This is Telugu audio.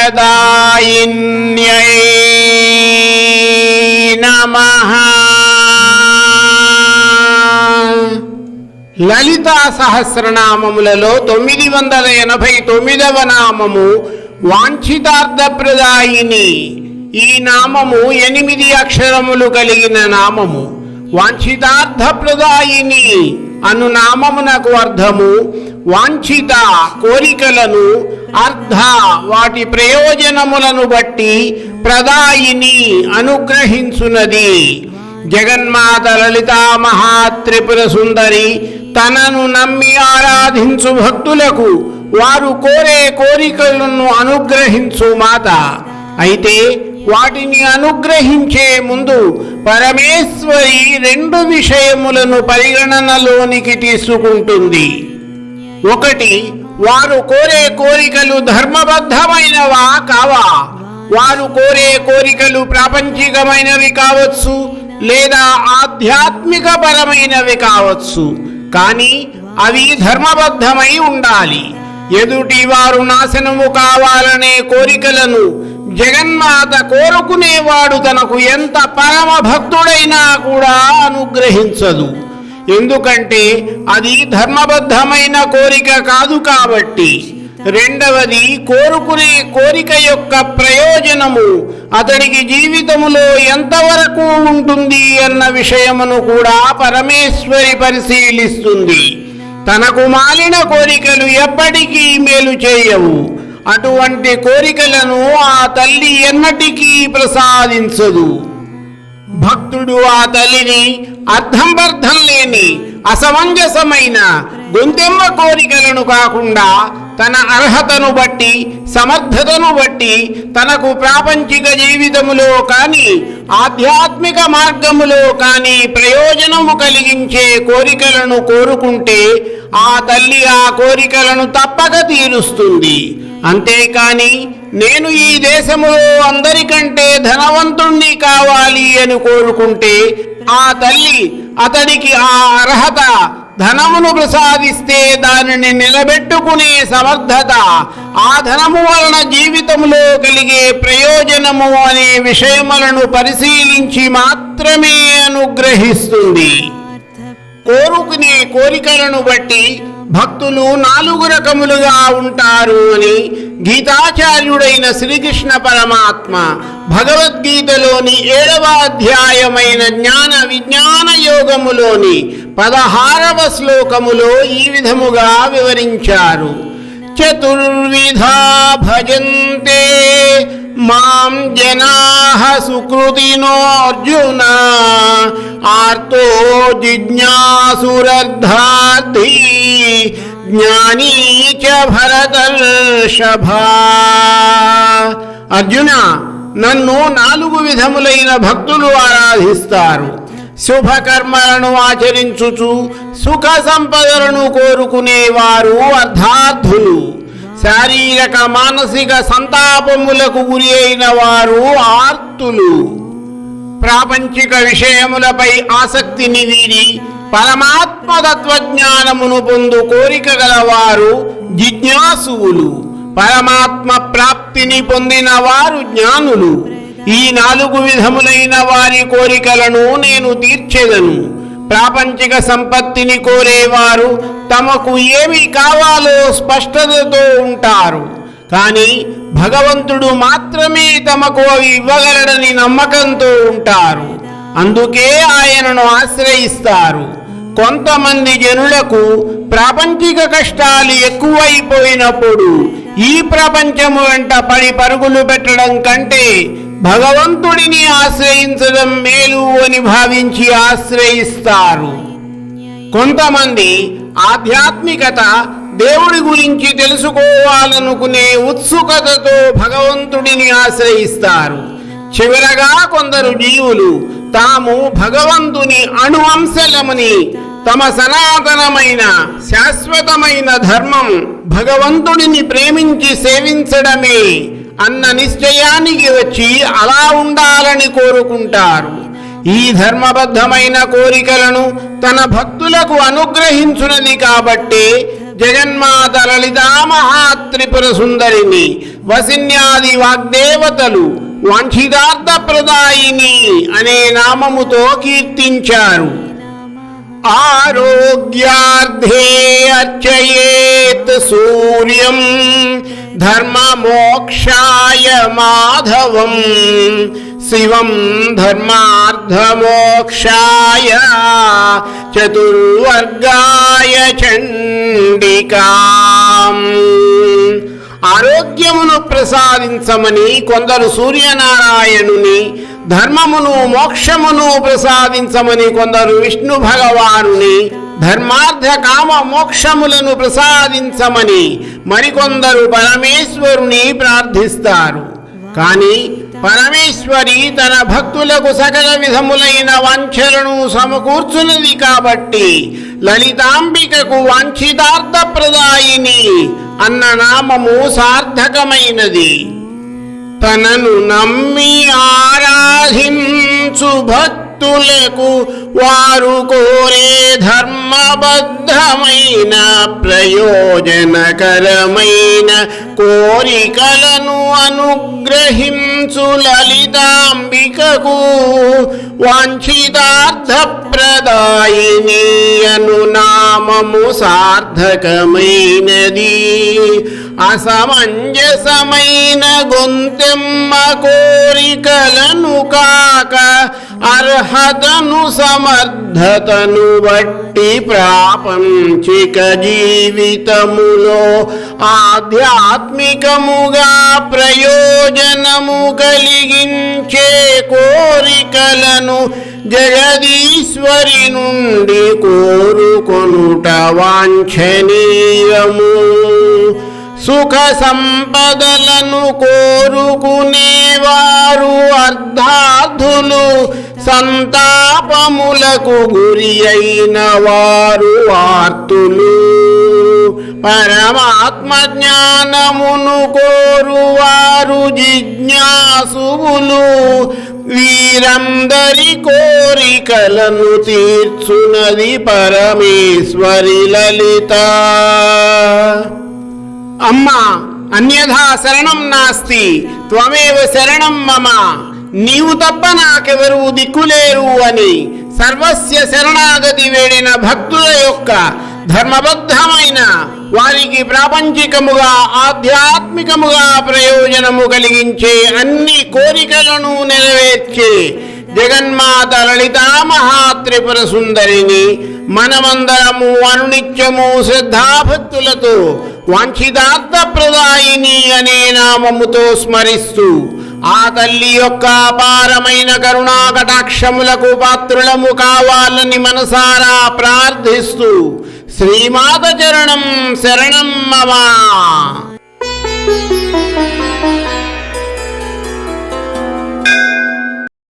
ప్రదాయిన్యై నమః. లలితా సహస్రనామములలో 989వ నామము వాంఛితార్థప్రదాయిని. ఈ నామము 8 అక్షరములు కలిగిన నామము. వాంఛితార్థప్రదాయిని అను నామమునకు అర్థము వాంఛిత కోరికలను, అర్థ వాటి ప్రయోజనములను బట్టి, ప్రదాయిని అనుగ్రహించునది. జగన్మాత లలితా మహాత్రిపుర సుందరి తనను నమ్మి ఆరాధించు భక్తులకు వారు కోరే కోరికలను అనుగ్రహించు మాత. అయితే వాటిని అనుగ్రహించే ముందు పరమేశ్వరి 2 విషయములను పరిగణనలోనికి తీసుకుంటుంది. ఒకటి, వారు కోరే కోరికలు ధర్మబద్ధమైనవా కావా. వారు కోరే కోరికలు ప్రాపంచికమైనవి కావచ్చు, లేదా ఆధ్యాత్మిక పరమైనవి కావచ్చు. కానీ అవి ధర్మబద్ధమై ఉండాలి. ఎదుటి వారు నాశనము కావాలనే కోరికలను జగన్మాత కోరుకునేవాడు తనకు ఎంత పరమ భక్తుడైనా కూడా అనుగ్రహించదు. ఎందుకంటే అది ధర్మబద్ధమైన కోరిక కాదు కాబట్టి. రెండవది, కోరుకునే కోరిక యొక్క ప్రయోజనము అతడికి జీవితములో ఎంతవరకు ఉంటుంది అన్న విషయమును కూడా పరమేశ్వరి పరిశీలిస్తుంది. తనకు మాలిన కోరికలు ఎప్పటికీ మేలు చేయవు. అటువంటి కోరికలను ఆ తల్లి ఎన్నటికీ ప్రసాదించదు. భక్తుడు ఆ తల్లిని అర్థం లేని అసమంజసమైన గొంతెమ్మ కోరికలను కాకుండా తన అర్హతను బట్టి, సమర్థతను బట్టి, తనకు ప్రాపంచిక జీవితములో కానీ ఆధ్యాత్మిక మార్గములో కానీ ప్రయోజనము కలిగించే కోరికలను కోరుకుంటే ఆ తల్లి ఆ కోరికలను తప్పక తీరుస్తుంది. అంతేకాని నేను ఈ దేశములో అందరికంటే ధనవంతుణ్ణి కావాలి అని కోరుకుంటే ఆ తల్లి అతడికి ఆ అర్హత, ధనమును ప్రసాదిస్తే దానిని నిలబెట్టుకునే సమర్థత, ఆ ధనము వలన జీవితంలో కలిగే ప్రయోజనము అనే విషయములను పరిశీలించి మాత్రమే అనుగ్రహిస్తుంది. కోరుకునే కోరికలను బట్టి భక్తులు 4 రకములుగా ఉంటారు అని గీతాచార్యుడైన శ్రీకృష్ణ పరమాత్మ భగవద్గీతలోని 7వ అధ్యాయమైన జ్ఞాన విజ్ఞాన యోగములోని 16వ శ్లోకములో ఈ విధముగా వివరించారు. చతుర్విధా భజంతే మాం జనాః సుకృతినో అర్జున ఆర్తో జిజ్ఞాసురర్థార్థి జ్ఞానీ చ భరతర్షభ. అర్జున, నన్ను 4 విధములైన భక్తులు ఆరాధిస్తారు. శుభకర్మలను ఆచరించుచు సుఖ సంపదలను కోరుకునేవారు అర్థార్థులు. శారీరక మానసిక సంతాపములకు గురి అయిన వారు ఆర్తులు. ప్రాపంచిక విషయములపై ఆసక్తిని వీడి పరమాత్మ తత్వజ్ఞానమును పొందు కోరిక గలవారు జిజ్ఞాసువులు. పరమాత్మ ప్రాప్తిని పొందిన వారు జ్ఞానులు. ఈ 4 విధములైన వారి కోరికలను నేను తీర్చెదను. ప్రాపంచిక సంపత్తిని కోరేవారు తమకు ఏమి కావాలో స్పష్టతతో ఉంటారు. కానీ భగవంతుడు మాత్రమే తమకు అవి ఇవ్వగలడని నమ్మకంతో ఉంటారు. అందుకే ఆయనను ఆశ్రయిస్తారు. కొంతమంది జనులకు ప్రాపంచిక కష్టాలు ఎక్కువైపోయినప్పుడు ఈ ప్రపంచము వెంట పడి పరుగులు పెట్టడం కంటే భగవంతుడిని ఆశ్రయించడం మేలు అని భావించి ఆశ్రయిస్తారు. కొంతమంది ఆధ్యాత్మికత, దేవుడి గురించి తెలుసుకోవాలనుకునే ఉత్సుకతతో భగవంతుడిని ఆశ్రయిస్తారు. చివరగా కొందరు జీవులు తాము భగవంతుని అణువంశలమని, తమ సనాతనమైన శాశ్వతమైన ధర్మం భగవంతుడిని ప్రేమించి సేవించడమే అన్న నిశ్చయానికి వచ్చి అలా ఉండాలని కోరుకుంటారు. ఈ ధర్మబద్ధమైన కోరికలను తన భక్తులకు అనుగ్రహించునది కాబట్టే జగన్మాత లలితా మహాత్రిపుర సుందరిని వసిన్యాది వాగ్దేవతలు వాంఛితార్థ ప్రదాయిని అనే నామముతో కీర్తించారు. ఆరోగ్యార్థే అర్చయేత్ సూర్యం ధర్మమోక్షాయ మాధవం శివం ధర్మార్థమోక్షాయ చతుర్వర్గాయ చండికాం. ఆరోగ్యమును ప్రసాదించమని కొందరు సూర్యనారాయణుని, ధర్మమును మోక్షమును ప్రసాదించమని కొందరు విష్ణు భగవానుని, ధర్మార్థ కామ మోక్షములను ప్రసాదించమని మరికొందరు పరమేశ్వరుని ప్రార్థిస్తారు. కానీ పరమేశ్వరి తన భక్తులకు సకల విధములైన వాంఛలను సమకూర్చున్నది కాబట్టి లలితాంబికకు వాంఛితార్థ ప్రదాయిని అన్న నామము సార్థకమైనది. తనను నమ్మి ఆరాధించు భక్తులకు వారు కోరే ధర్మబద్ధమైన ప్రయోజనకరమైన కోరికలను అనుగ్రహించు లలితాంబికకు వాంఛితార్థ ప్రదాయిని అను నామము సార్థకమైనది. అసమంజసమైన గొంతెమ్మ కోరికలను కాక అర్హతను సమర్థతను బట్టి ప్రాపంచిక జీవితములో ఆధ్యాత్మికముగా ప్రయోజనము కలిగించే కోరికలను జగదీశ్వరి నుండి కోరుకొనుట వాంఛనీయము. సుఖ సంపదలను కోరుకునేవారు అర్ధార్థులు, సంతాపములకు గురి అయిన వారు ఆర్తులు. పరమాత్మ జ్ఞానమును కోరువారు జిజ్ఞాసువులు. వీరందరి కోరికలను తీర్చునది పరమేశ్వరి లలిత. అమ్మా, అన్యథా శరణం నాస్తి, త్వమేవ శరణం మమ, నీవు తప్ప నాకెవరు దిక్కులేరు అని సర్వస్య శరణాగతి వేడిన భక్తుల యొక్క ధర్మబద్ధమైన, వారికి ప్రాపంచికముగా ఆధ్యాత్మికముగా ప్రయోజనము కలిగించే అన్ని కోరికలను నెరవేర్చే జగన్మాత లలితా మహాత్రిపుర సుందరిని మనమందరము అనునిత్యము శ్రద్ధాభక్తులతో వాంఛితార్థ ప్రదాయిని అనే నామముతో స్మరిస్తూ ఆ తల్లి యొక్క అపారమైన కరుణా కటాక్షములకు పాత్రులము కావాలని మనసారా ప్రార్థిస్తూ శ్రీమాత చరణం శరణం మమ.